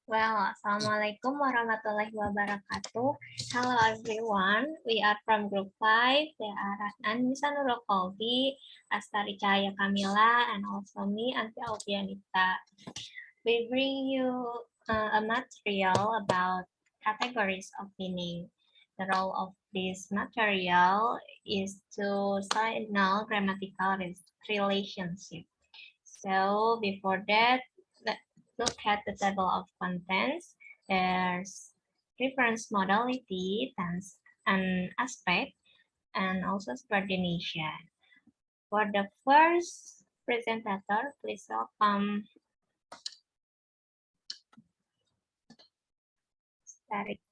Well, Assalamualaikum warahmatullahi wabarakatuh. Hello everyone, we are from group 5. There are Anissa Nurul Kolbi, Astari Cahaya Kamila, and also me, Anti Alfianita. We bring you a material about categories of meaning. The role of this material is to signal grammatical relationship. So before that, let's look at the table of contents. There's reference modality, tense, and aspect, and also subordination. For the first presenter, please welcome Starik.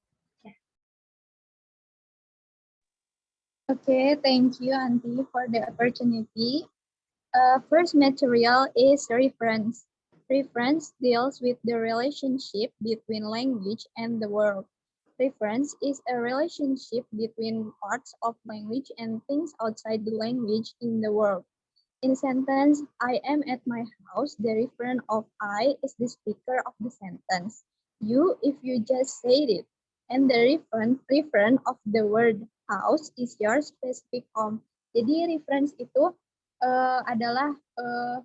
Okay, thank you, Auntie, for the opportunity. First material is reference. Reference deals with the relationship between language and the world. Reference is a relationship between parts of language and things outside the language in the world. In sentence, I am at my house, the referent of I is the speaker of the sentence. You, if you just said it. And the referent of the word house is your specific home. Jadi reference itu adalah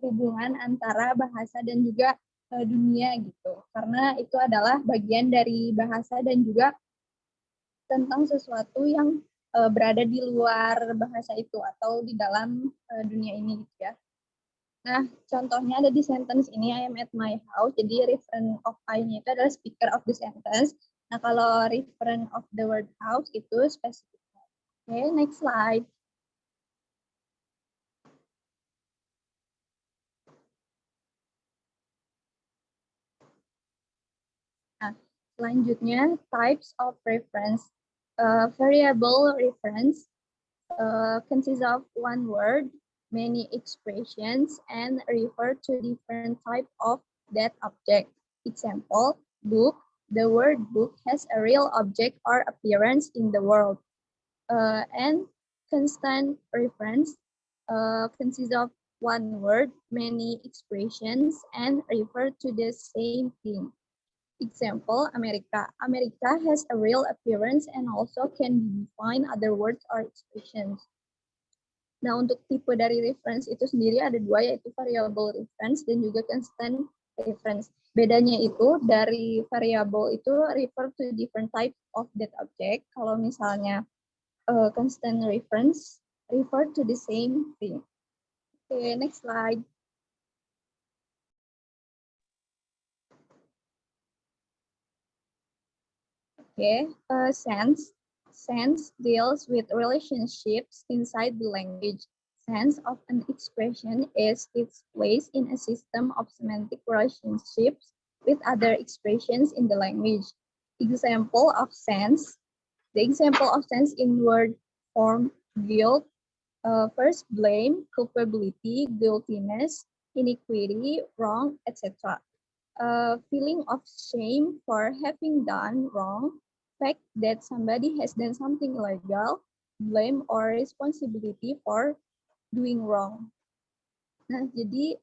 hubungan antara bahasa dan juga dunia gitu. Karena itu adalah bagian dari bahasa dan juga tentang sesuatu yang berada di luar bahasa itu atau di dalam dunia ini gitu ya. Nah, contohnya ada di sentence ini, I am at my house. Jadi referent of I-nya itu adalah speaker of the sentence. Nah, kalau referent of the word house itu spesifik. Oke, next slide. Nah, selanjutnya types of reference. Variable reference consists of one word, many expressions, and refer to different type of that object. Example, book. The word book has a real object or appearance in the world. And constant reference consists of one word, many expressions, and refer to the same thing. Example, America. America has a real appearance and also can define other words or expressions. Nah, untuk tipe dari reference itu sendiri ada dua, yaitu variable reference dan juga constant reference. Bedanya itu dari variable itu refer to different type of that object. Kalau misalnya constant reference refer to the same thing. Okay, next slide. Okay, sense. Sense deals with relationships inside the language. Sense of an expression is its place in a system of semantic relationships with other expressions in the language. Example of sense. The example of sense in word form guilt, first blame, culpability, guiltiness, iniquity, wrong, etc. Feeling of shame for having done wrong, fact that somebody has done something illegal, blame or responsibility for doing wrong. Nah, jadi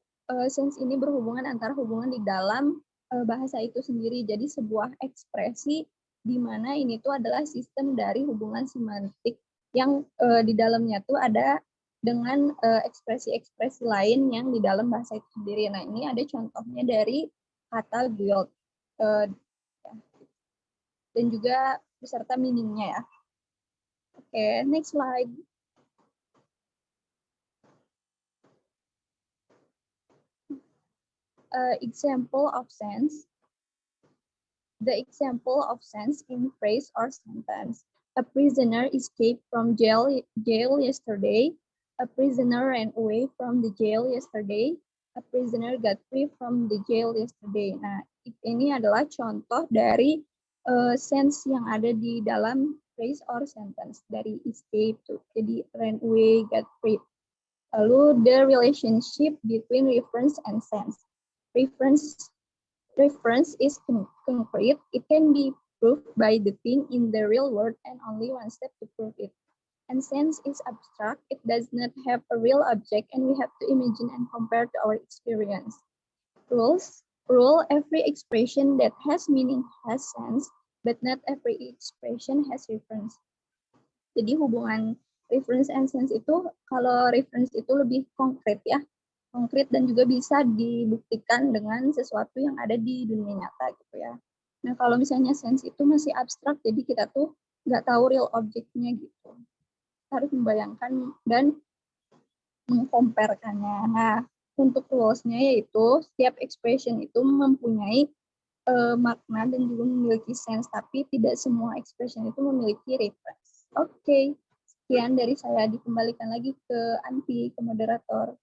sense ini berhubungan antara hubungan di dalam bahasa itu sendiri. Jadi sebuah ekspresi di mana ini tuh adalah sistem dari hubungan semantik yang di dalamnya tuh ada dengan ekspresi-ekspresi lain yang di dalam bahasa itu sendiri. Nah, ini ada contohnya dari kata guilt dan juga beserta meaningnya ya. Oke, next slide. Example of sense. The example of sense in phrase or sentence. A prisoner escaped from jail yesterday. A prisoner ran away from the jail yesterday. A prisoner got free from the jail yesterday. Nah, ini adalah contoh dari sense yang ada di dalam phrase or sentence. Dari escape, jadi ran away, got free. Lalu the relationship between reference and sense. Reference is concrete. It can be proved by the thing in the real world and only one step to prove it. And sense is abstract. It does not have a real object and we have to imagine and compare to our experience. Rules. rule, every expression that has meaning has sense, but not every expression has reference. Jadi hubungan reference and sense itu, kalau reference itu lebih konkret ya, konkret dan juga bisa dibuktikan dengan sesuatu yang ada di dunia nyata gitu ya. Nah kalau misalnya sense itu masih abstrak, jadi kita tuh nggak tahu real objeknya gitu. Kita harus membayangkan dan mengkomparkannya. Nah untuk rules-nya yaitu setiap expression itu mempunyai makna dan juga memiliki sense, tapi tidak semua expression itu memiliki reference. Oke, sekian dari saya, dikembalikan lagi ke Anti, ke moderator.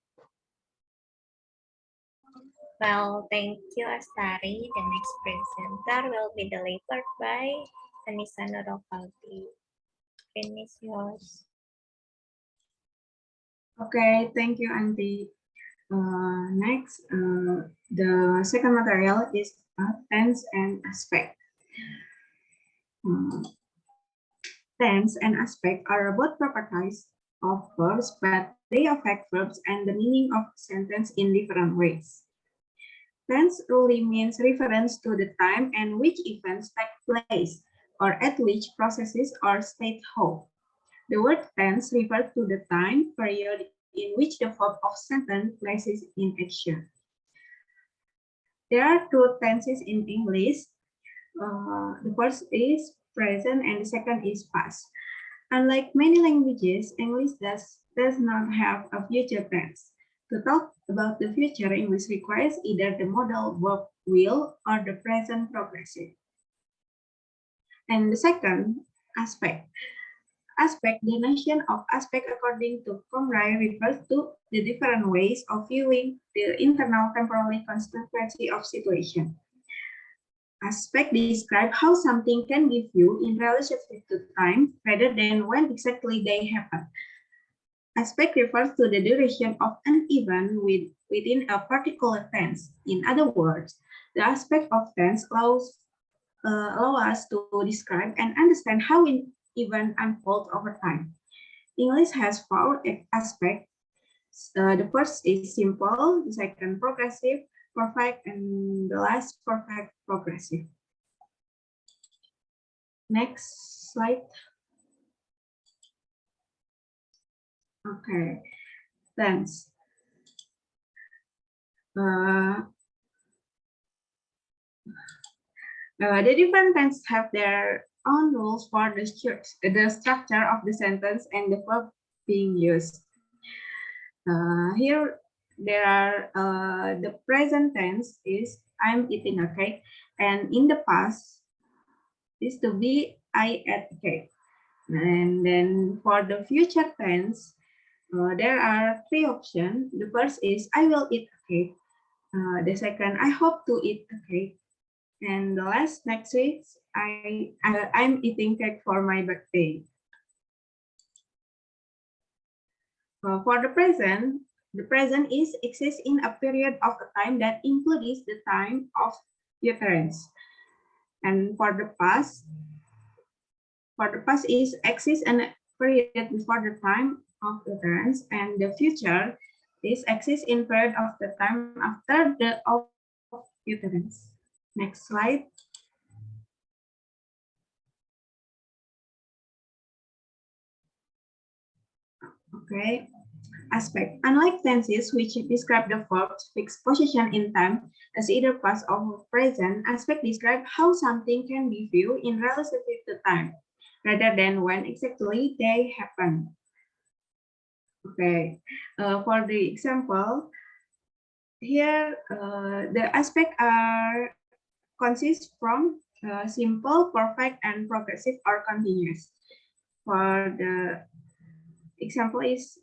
Well, thank you, Astari. The next presenter will be delivered by Anissa Nurokhalti. Finish yours. Okay, thank you, Auntie. Next, the second material is tense and aspect. Tense and aspect are both properties of verbs, but they affect verbs and the meaning of a sentence in different ways. Tense really means reference to the time and which events take place, or at which processes or state hold. The word tense refers to the time period in which the verb of sentence places in action. There are two tenses in English. The first is present and the second is past. Unlike many languages, English does not have a future tense. To talk about the future, English requires either the modal verb will or the present progressive. And the second aspect. The notion of aspect according to Comrie refers to the different ways of viewing the internal temporal constituency of situation. Aspect describe how something can be viewed in relationship to time rather than when exactly they happen. Aspect refers to the duration of an event within a particular tense. In other words, the aspect of tense allow us to describe and understand how an event unfolds over time. English has four aspects. The first is simple, the second progressive, perfect, and the last perfect progressive. Next slide. Okay, tense. The different tenses have their own rules for the structure of the sentence and the verb being used. Here there are the present tense is I'm eating a cake, and in the past is to be I ate a cake. And then for the future tense, there are three options. The first is I will eat a cake. The second, I hope to eat a cake. And the last next is I'm eating cake for my birthday. For the present exists in a period of time that includes the time of utterance. And for the past is exists in a period before the time of utterance, and the future is exists in period of the time after the of utterance. Next slide. Okay. Aspect. Unlike tenses, which describe the verb's fixed position in time as either past or present, aspect describe how something can be viewed in relationship to time, rather than when exactly they happen. Okay. For the example, here the aspect are consist from simple, perfect, and progressive or continuous. For the example is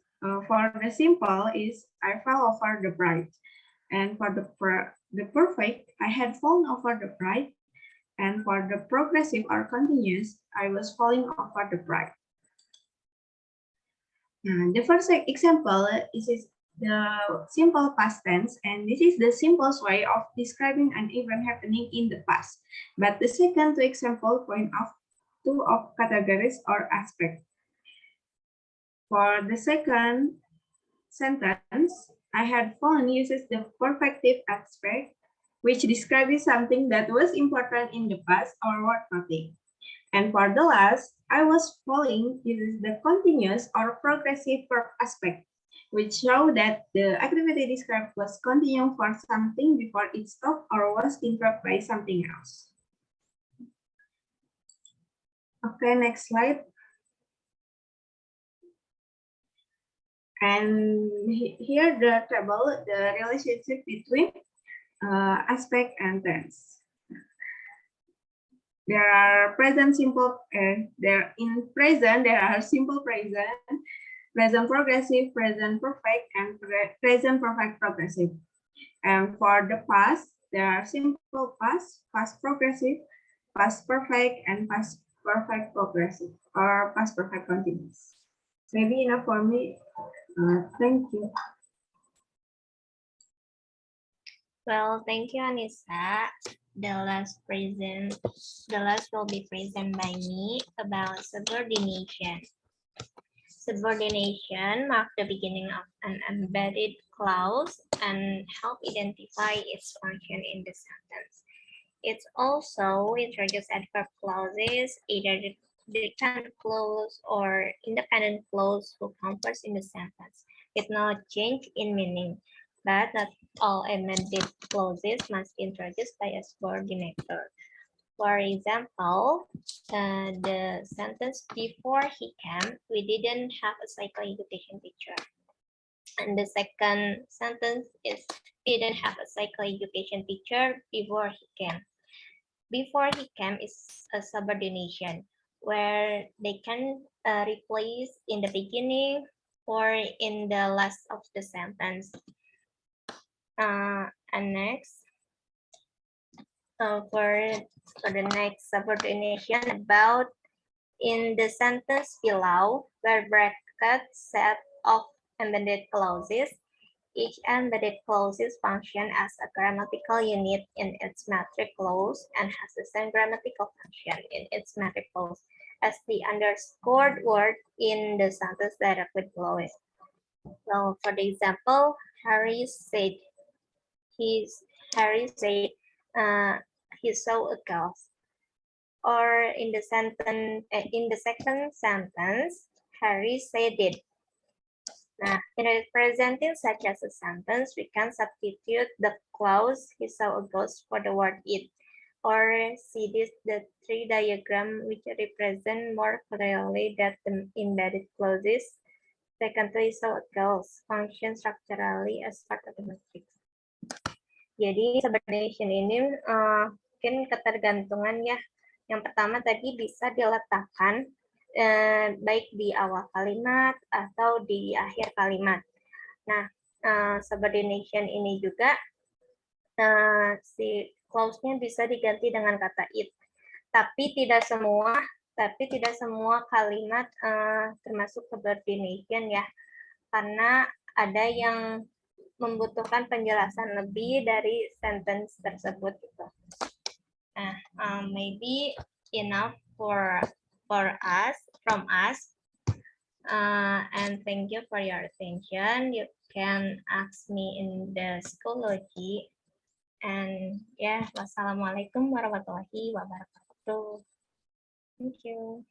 for the simple is I fell over the bride, and for the perfect I had fallen over the bride, and for the progressive or continuous I was falling over the bride. The first example is the simple past tense, and this is the simplest way of describing an event happening in the past. But the second example point of two of categories or aspects. For the second sentence, I had fallen uses the perfective aspect, which describes something that was important in the past or worth noting. And for the last, I was falling uses the continuous or progressive verb aspect, which show that the activity described was continuing for something before it stopped or was interrupted by something else. Okay, next slide. And here the table, the relationship between aspect and tense. There are present simple, there in present, there are simple present, present progressive, present perfect, and present perfect progressive. And for the past, there are simple past, past progressive, past perfect, and past perfect progressive, or past perfect continuous. Maybe enough for me. Thank you. Well, thank you, Anissa. The last will be present by me about subordination. Subordination marks the beginning of an embedded clause and help identify its function in the sentence. It's also introduced adverb clauses, either the dependent clause or independent clause who come first in the sentence, with no change in meaning. But not all amended clauses must be introduced by a subordinator. For example, the sentence before he came, we didn't have a cycle education teacher. And the second sentence is, we didn't have a cycle education teacher before he came. Before he came is a subordination where they can replace in the beginning or in the last of the sentence. And next, for the next subordination about in the sentence below, where bracket set of embedded clauses, each embedded clauses function as a grammatical unit in its metric clause and has the same grammatical function in its metric clause as the underscored word in the sentence directly below it. So for the example, Harry said he saw a ghost. Or in the second sentence, Harry said it. Now, in representing such as a sentence, we can substitute the clause he saw a ghost for the word it. Or see the tree diagram which represent more clearly that the embedded clauses secondly saw a ghost function structurally as part of the matrix. Jadi subordination ini mungkin ketergantungan ya. Yang pertama tadi bisa diletakkan baik di awal kalimat atau di akhir kalimat. Nah, subordination ini juga si clause-nya bisa diganti dengan kata it. Tapi tidak semua kalimat termasuk subordination ya. Karena ada yang membutuhkan penjelasan lebih dari sentence tersebut gitu. Maybe enough from us. And thank you for your attention. You can ask me in the Schoology. And yeah, wassalamualaikum warahmatullahi wabarakatuh. Thank you.